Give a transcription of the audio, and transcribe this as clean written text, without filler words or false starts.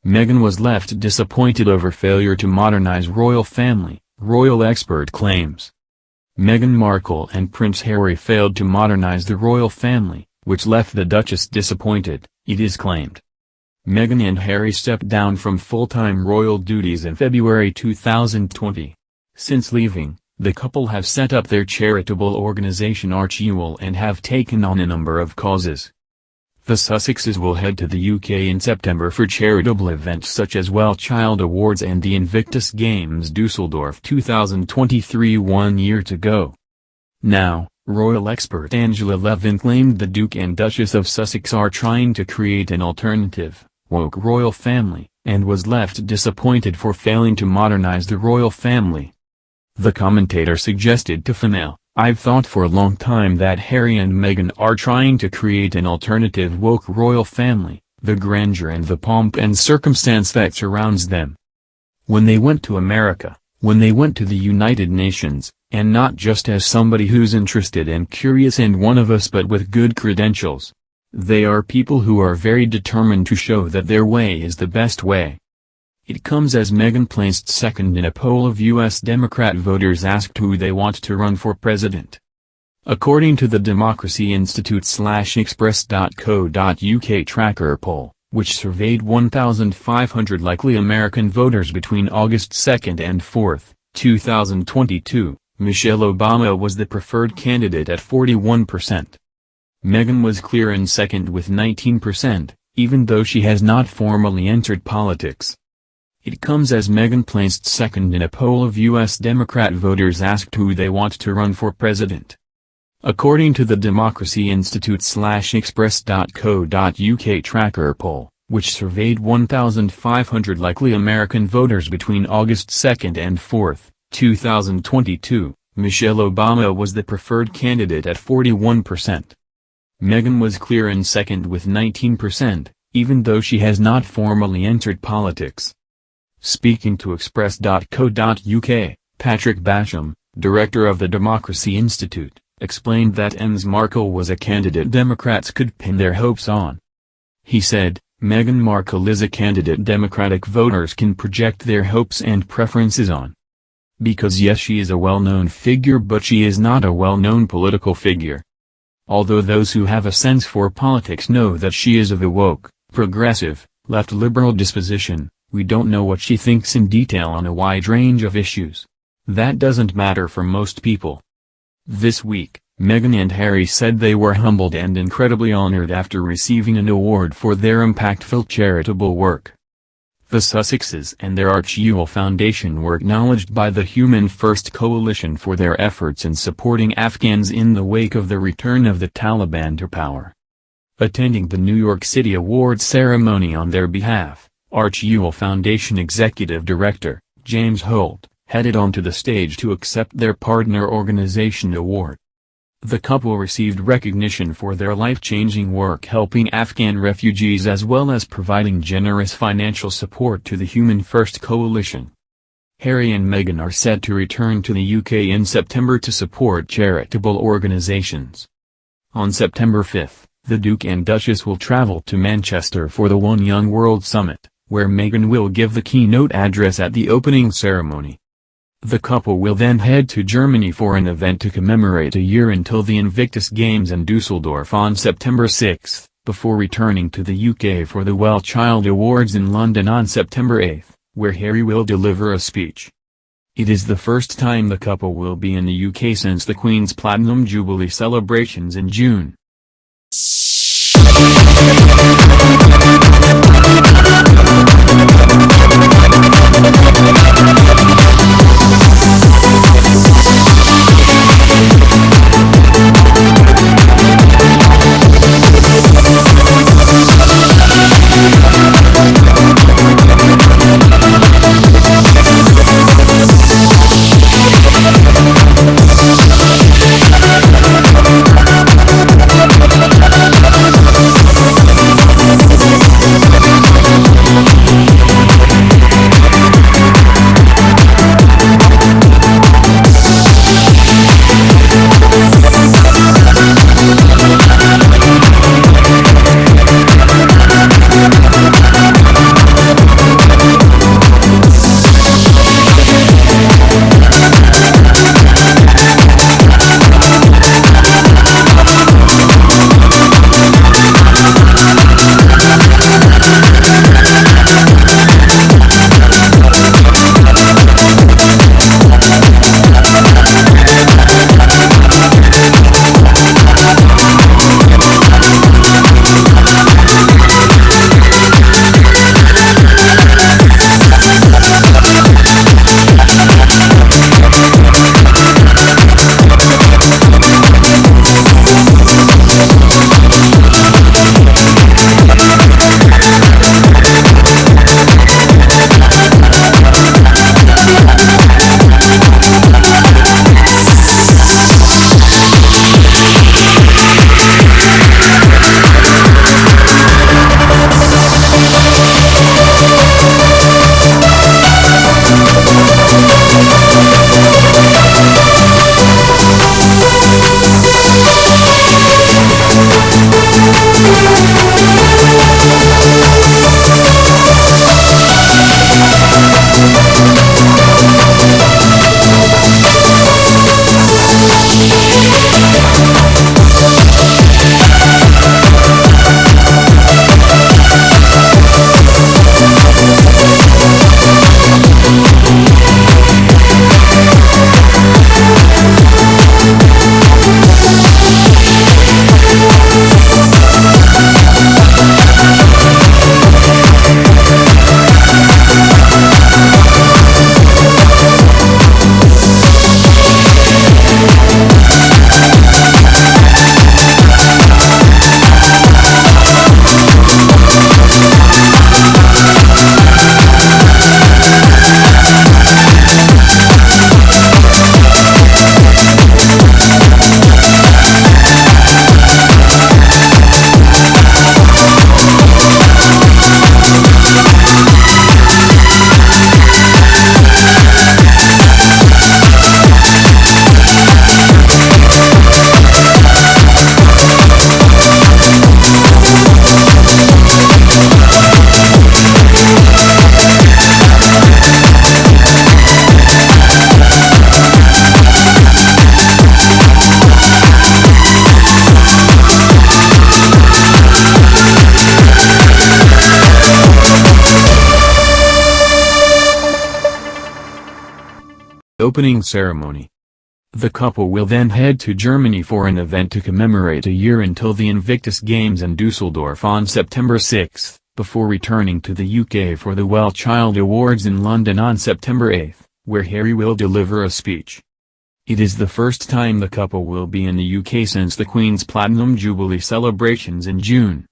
Meghan was left disappointed over failure to modernize royal family, royal expert claims. Meghan Markle and Prince Harry failed to modernize the royal family, which left the Duchess disappointed, it is claimed. Meghan and Harry stepped down from full-time royal duties in February 2020. Since leaving, the couple have set up their charitable organization Archewell and have taken on a number of causes. The Sussexes will head to the UK in September for charitable events such as Well Child Awards and the Invictus Games Dusseldorf 2023 1 year to go. Now, royal expert Angela Levin claimed the Duke and Duchess of Sussex are trying to create an alternative, woke royal family, and was left disappointed for failing to modernize the royal family. The commentator suggested to Female, "I've thought for a long time that Harry and Meghan are trying to create an alternative woke royal family, the grandeur and the pomp and circumstance that surrounds them. When they went to America, when they went to the United Nations, and not just as somebody who's interested and curious and one of us but with good credentials. They are people who are very determined to show that their way is the best way." It comes as Meghan placed second in a poll of U.S. Democrat voters asked who they want to run for president. According to the Democracy Institute/Express.co.uk tracker poll, which surveyed 1,500 likely American voters between August 2 and 4, 2022, Michelle Obama was the preferred candidate at 41%. Meghan was clear in second with 19%, even though she has not formally entered politics. It comes as Meghan placed second in a poll of U.S. Democrat voters asked who they want to run for president. According to the Democracy Institute/Express.co.uk tracker poll, which surveyed 1,500 likely American voters between August 2 and 4, 2022, Michelle Obama was the preferred candidate at 41%. Meghan was clear in second with 19%, even though she has not formally entered politics. Speaking to Express.co.uk, Patrick Basham, director of the Democracy Institute, explained that Ms. Markle was a candidate Democrats could pin their hopes on. He said, "Meghan Markle is a candidate Democratic voters can project their hopes and preferences on. Because yes, she is a well-known figure, but she is not a well-known political figure. Although those who have a sense for politics know that she is of a woke, progressive, left liberal disposition, we don't know what she thinks in detail on a wide range of issues. That doesn't matter for most people." This week, Meghan and Harry said they were humbled and incredibly honored after receiving an award for their impactful charitable work. The Sussexes and their Archewell Foundation were acknowledged by the Human First Coalition for their efforts in supporting Afghans in the wake of the return of the Taliban to power. Attending the New York City Awards ceremony on their behalf, Archewell Foundation Executive Director, James Holt, headed onto the stage to accept their Partner Organization Award. The couple received recognition for their life-changing work helping Afghan refugees as well as providing generous financial support to the Human First Coalition. Harry and Meghan are set to return to the UK in September to support charitable organizations. On September 5, the Duke and Duchess will travel to Manchester for the One Young World Summit, where Meghan will give the keynote address at the opening ceremony. The couple will then head to Germany for an event to commemorate a year until the Invictus Games in Dusseldorf on September 6, before returning to the UK for the Well Child Awards in London on September 8, where Harry will deliver a speech. It is the first time the couple will be in the UK since the Queen's Platinum Jubilee celebrations in June. opening ceremony. The couple will then head to Germany for an event to commemorate a year until the Invictus Games in Dusseldorf on September 6, before returning to the UK for the Well Child Awards in London on September 8, where Harry will deliver a speech. It is the first time the couple will be in the UK since the Queen's Platinum Jubilee celebrations in June.